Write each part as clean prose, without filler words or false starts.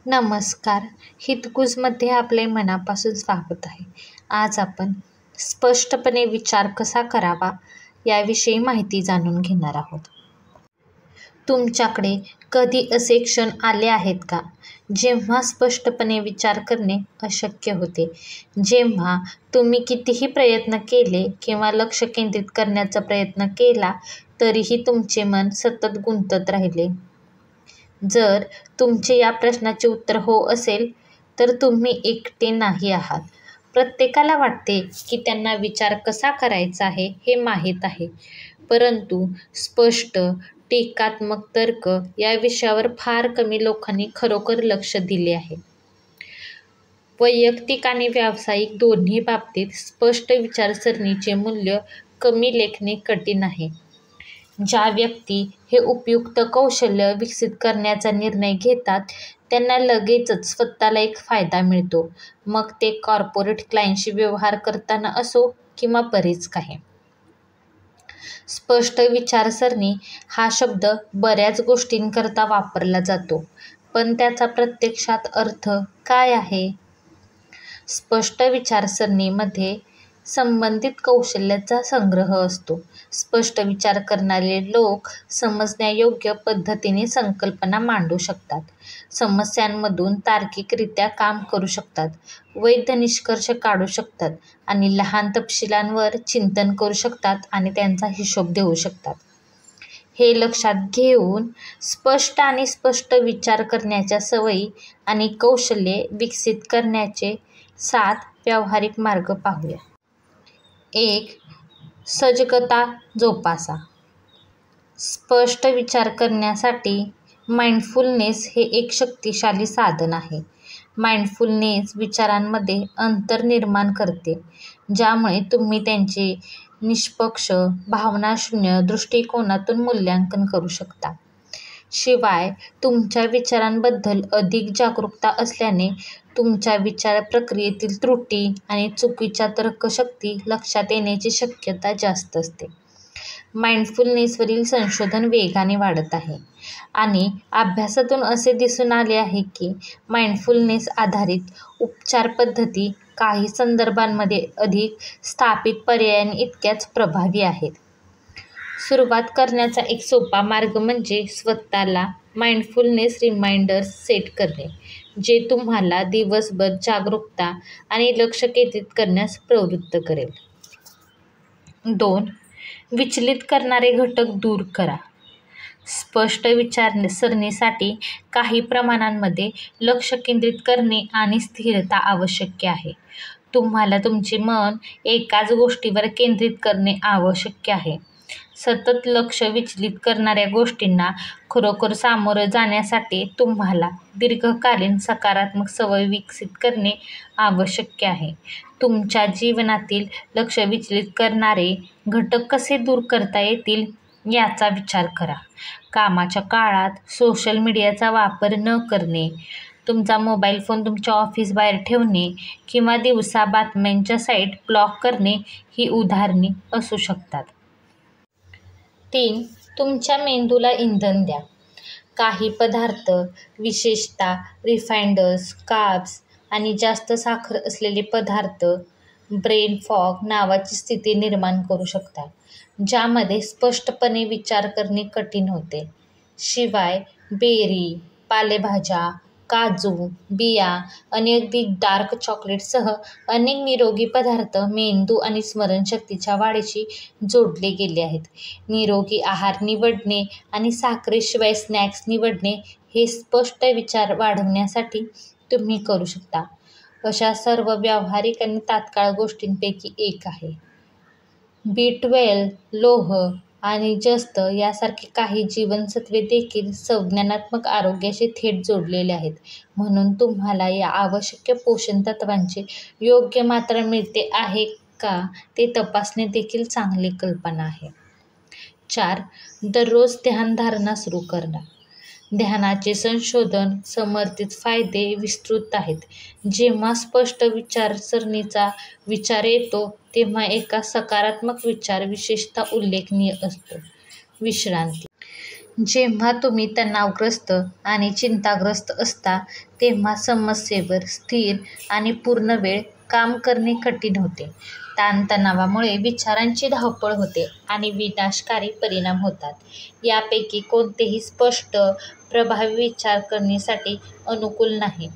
नमस्कार. हितगुजमध्ये आपले मनापासून स्वागत आहे. आज आपण स्पष्टपणे विचार कसा करावा याविषयी माहिती जाणून घेणार आहोत. तुमच्याकडे कधी असे क्षण आले आहेत का, जेव्हा स्पष्टपणे विचार करणे अशक्य होते? जेव्हा तुम्ही कितीही प्रयत्न केले किंवा लक्ष केंद्रित करण्याचा प्रयत्न केला, तरीही तुमचे मन सतत गुंतत राहिले? जर तुमचे या प्रश्नाचे उत्तर हो असेल, तर तुम्ही एकटे नाही आहात. प्रत्येकाला वाटते की त्यांना विचार कसा करायचा आहे हे माहीत आहे, परंतु स्पष्ट, टीकात्मक तर्क या विषयावर फार कमी लोकांनी खरोखर लक्ष दिले आहे. वैयक्तिक आणि व्यावसायिक दोन्ही बाबतीत स्पष्ट विचारसरणीचे मूल्य कमी लेखणे कठीण आहे. ज्या व्यक्ती हे उपयुक्त कौशल्य विकसित करण्याचा निर्णय घेतात, त्यांना लगेचच स्वतःला एक फायदा मिळतो, मग ते कॉर्पोरेट क्लायंटशी व्यवहार करताना असो किंवा बरेच काही. स्पष्ट विचारसरणी हा शब्द बऱ्याच गोष्टींकरता वापरला जातो, पण त्याचा प्रत्यक्षात अर्थ काय आहे? स्पष्ट विचारसरणीमध्ये संबंधित कौशल्याचा संग्रह असतो. स्पष्ट विचार करणारे लोक समजण्यायोग्य पद्धतीने संकल्पना मांडू शकतात, समस्यांमधून तार्किकरित्या काम करू शकतात, वैध निष्कर्ष काढू शकतात आणि लहान तपशिलांवर चिंतन करू शकतात आणि त्यांचा हिशोब देऊ शकतात. हे लक्षात घेऊन स्पष्ट आणि स्पष्ट विचार करण्याच्या सवयी आणि कौशल्ये विकसित करण्याचे 7 व्यावहारिक मार्ग पाहूया. 1. सजगता जोपासा. स्पष्ट विचार करण्यासाठी माइंडफुलनेस हे एक शक्तिशाली साधन आहे. माइंडफुलनेस विचारांमध्ये अंतर निर्माण करते, ज्यामुळे तुम्ही त्यांचे निष्पक्ष, भावनाशून्य दृष्टिकोनातून मूल्यांकन करू शकता. शिवाय, तुमच्या विचारांबद्दल अधिक जागरूकता असल्याने तुमच्या विचार प्रक्रियेतील त्रुटी आणि चुकीच्या तर्कशक्ती लक्षात येण्याची शक्यता जास्त असते. माइंडफुलनेसवरील संशोधन वेगाने वाढत आहे आणि अभ्यासातून असे दिसून आले आहे की माइंडफुलनेस आधारित उपचार पद्धती काही संदर्भांमध्ये अधिक स्थापित पर्यायांइतक्याच प्रभावी आहेत. सुरुवात करण्याचा एक सोपा मार्ग म्हणजे स्वतःला माइंडफुलनेस रिमाइंडर्स सेट करणे, जे तुम्हाला दिवसभर जागरूकता आणि लक्ष केंद्रित करण्यास प्रवृत्त करेल. 2. विचलित करणारे घटक दूर करा. स्पष्ट विचारसरणीसाठी काही प्रमाणांमध्ये लक्ष केंद्रित करणे आणि स्थिरता आवश्यक आहे. तुम्हाला तुमचे मन एकाच गोष्टीवर केंद्रित करणे आवश्यक आहे. सतत लक्ष विचलित करणाऱ्या गोष्टींना खरोखर सामोरं जाण्यासाठी तुम्हाला दीर्घकालीन सकारात्मक सवय विकसित करणे आवश्यक आहे. तुमच्या जीवनातील लक्ष विचलित करणारे घटक कसे दूर करता येतील याचा विचार करा. कामाच्या काळात सोशल मीडियाचा वापर न करणे, तुमचा मोबाईल फोन तुमच्या ऑफिसबाहेर ठेवणे किंवा दिवसा बातम्यांच्या साईट ब्लॉक करणे ही उदाहरणे असू शकतात. 3. तुमच्या मेंदूला इंधन द्या. काही पदार्थ, विशेषतः रिफाइंडर्स, कार्ब्स आणि जास्त साखर असलेले पदार्थ ब्रेन फॉग नावाची स्थिती निर्माण करू शकतात, ज्यामध्ये स्पष्टपणे विचार करणे कठीण होते. शिवाय, बेरी, पालेभाज्या, काजू, बिया आणि अगदी डार्क चॉकलेटसह अनेक निरोगी पदार्थ मेंदू आणि स्मरणशक्तीच्या वाढीशी जोडले गेले आहेत. निरोगी आहार निवडणे आणि साखरेशिवाय स्नॅक्स निवडणे हे स्पष्ट विचार वाढवण्यासाठी तुम्ही करू शकता. अशा सर्व व्यावहारिक आणि तात्काळ गोष्टींपैकी एक आहे. B12, लोह आणि जस्त यासारखे काही जीवनसत्त्वे देखील संज्ञानात्मक आरोग्याशी थेट जोडलेले आहेत, म्हणून तुम्हाला या आवश्यक पोषण तत्त्वांची योग्य मात्रा मिळते आहे का ते तपासणे देखील चांगली कल्पना आहे. 4. दररोज ध्यानधारणा सुरू करा. ध्यानाचे संशोधन समर्थित फायदे विस्तृत आहेत. जेव्हा स्पष्ट विचारसरणीचा विचार येतो, तेव्हा एका सकारात्मक विचार विशेषतः उल्लेखनीय असतो. विश्रांती. जेव्हा तुम्ही तणावग्रस्त आणि चिंताग्रस्त असता तेव्हा समस्येवर स्थिर आणि पूर्ण वेळ काम करणे कठीण होते. ताणतणावामुळे विचारांची धावपळ होते आणि विनाशकारी परिणाम होतात. यापैकी कोणतेही स्पष्ट, प्रभावी विचार करण्यासाठी अनुकूल नाही.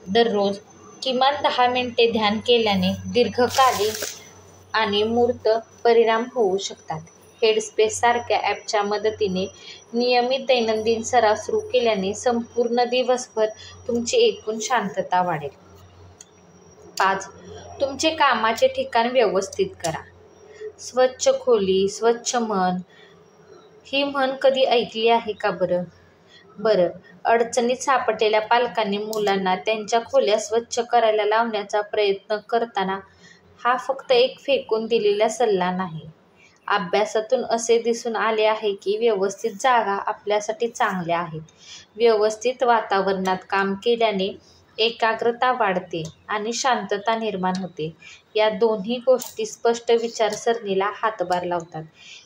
दररोज किमान 10 मिनिटे ध्यान केल्याने दीर्घकालीन आणि मूर्त परिणाम होऊ शकतात. हेडस्पेस सारख्या ॲपच्या मदतीने नियमित दैनंदिन सराव सुरू केल्याने संपूर्ण दिवसभर तुमची एकूण शांतता वाढेल. 5. तुमचे कामाचे ठिकाण व्यवस्थित करा. स्वच्छ खोली, स्वच्छ मन. ही म्हण कधी ऐकली आहे का बरं? अडचणीत सापडलेल्या पालकांनी मुलांना त्यांच्या खोल्या स्वच्छ करायला लावण्याचा प्रयत्न करताना हा फक्त एक फेकून दिलेला सल्ला नाही. अभ्यासातून असे दिसून आले आहे की व्यवस्थित जागा आपल्यासाठी चांगल्या आहेत. व्यवस्थित वातावरणात काम केल्याने एकाग्रता वाढते आणि शांतता निर्माण होते. या दोन्ही गोष्टी स्पष्ट विचारसरणीला हातभार लावतात.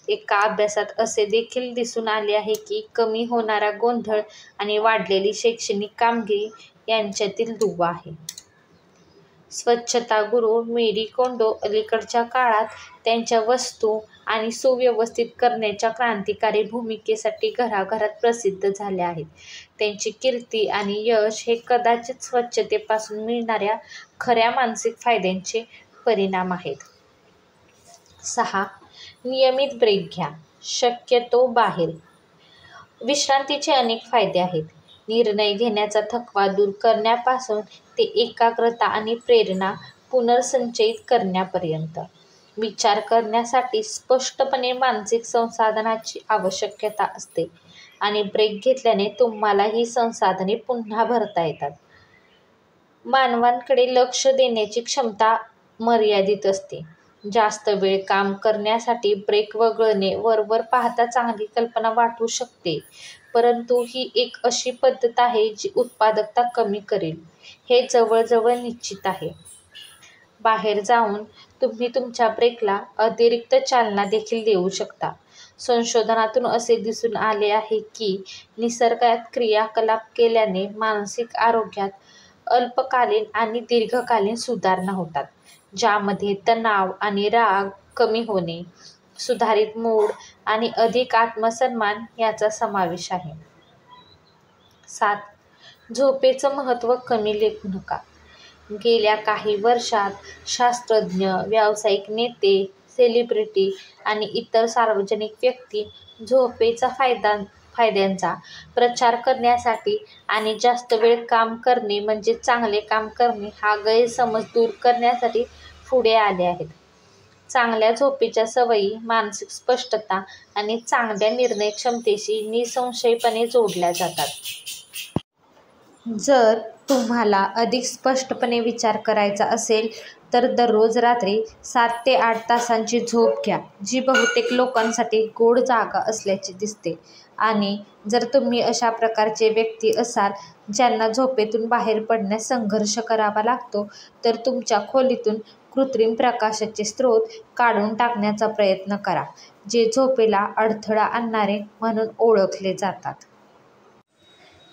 एका अभ्यासात असे देखील दिसून आले आहे की कमी होणारा गोंधळ आणि वाढलेली शैक्षणिक कामगिरी यांच्यातील दुवा आहे. स्वच्छता गुरू मेरी कोंडो अलीकडच्या काळात त्यांच्या वस्तू आणि सुव्यवस्थित करण्याच्या क्रांतिकारी भूमिकेसाठी घराघरात प्रसिद्ध झाल्या आहेत. त्यांची कीर्ती आणि यश हे कदाचित स्वच्छतेपासून मिळणाऱ्या खऱ्या मानसिक फायद्यांचे परिणाम आहेत. 6. नियमित ब्रेक घ्या, शक्यतो बाहेर. विश्रांतीचे अनेक फायदे आहेत. निर्णय घेण्याचा थकवा दूर करण्यापासून ते एकाग्रता आणि प्रेरणा पुनर्संचयित करण्यापर्यंत. विचार करण्यासाठी स्पष्टपणे मानसिक संसाधनाची आवश्यकता असते आणि ब्रेक घेतल्याने तुम्हाला ही संसाधने पुन्हा भरता येतात. मानवांकडे लक्ष देण्याची क्षमता मर्यादित असते. जास्त वेळ काम करण्यासाठी ब्रेक वगळणे वरवर पाहता चांगली कल्पना वाटू शकते, परंतु ही एक अशी पद्धत आहे जी उत्पादकता कमी करेल हे जवळजवळ निश्चित आहे. बाहेर जाऊन तुम्ही तुमच्या ब्रेकला अतिरिक्त चालना देखील देऊ शकता. संशोधनातून असे दिसून आले आहे की निसर्गात क्रियाकलाप केल्याने मानसिक आरोग्यात अल्पकालीन आणि दीर्घकालीन सुधारणा होतात, ज्यामध्ये तणाव आणि राग कमी होणे, सुधारित मूड आणि अधिक आत्मसन्मान याचा समावेश आहे. 7. झोपेचं महत्त्व कमी लेखू नका. गेल्या काही वर्षात शास्त्रज्ञ, व्यावसायिक नेते, सेलिब्रिटी आणि इतर सार्वजनिक व्यक्ती झोपेचा फायद्यांचा प्रचार करण्यासाठी आणि जास्त वेळ काम करणे म्हणजे चांगले काम करणे हा गैरसमज दूर करण्यासाठी पुढे आले आहेत. चांगल्या झोपेच्या सवयी मानसिक स्पष्टता आणि चांगल्या निर्णय क्षमतेशी निःसंशयपणे जोडल्या जातात. जर तुम्हाला अधिक स्पष्टपणे विचार करायचा असेल तर दररोज रात्री 7 ते 8 तासांची झोप घ्या, जी बहुतेक लोकांसाठी गोड जागा असल्याचे दिसते. आणि जर तुम्ही अशा प्रकारचे व्यक्ती असाल ज्यांना झोपेतून बाहेर पडण्यास संघर्ष करावा लागतो, तर तुमच्या खोलीतून कृत्रिम प्रकाशाचे स्रोत काढून टाकण्याचा प्रयत्न करा, जे झोपेला अडथळा आणणारे म्हणून ओळखले जातात.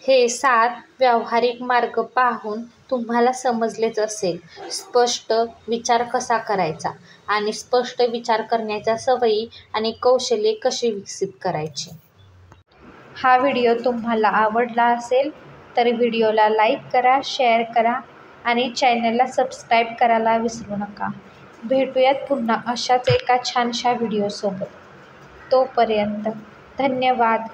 हे 7 व्यावहारिक मार्ग पाहून तुम्हाला समजलेच असेल स्पष्ट विचार कसा करायचा आणि स्पष्ट विचार करण्याच्या सवयी आणि कौशल्ये कशी विकसित करायची. हा व्हिडिओ तुम्हाला आवडला असेल तर व्हिडिओला लाईक करा, शेअर करा आणि चॅनलला सबस्क्राईब करायला विसरू नका. भेटूयात पुन्हा अशाच एका छानशा व्हिडिओसोबत. तोपर्यंत धन्यवाद.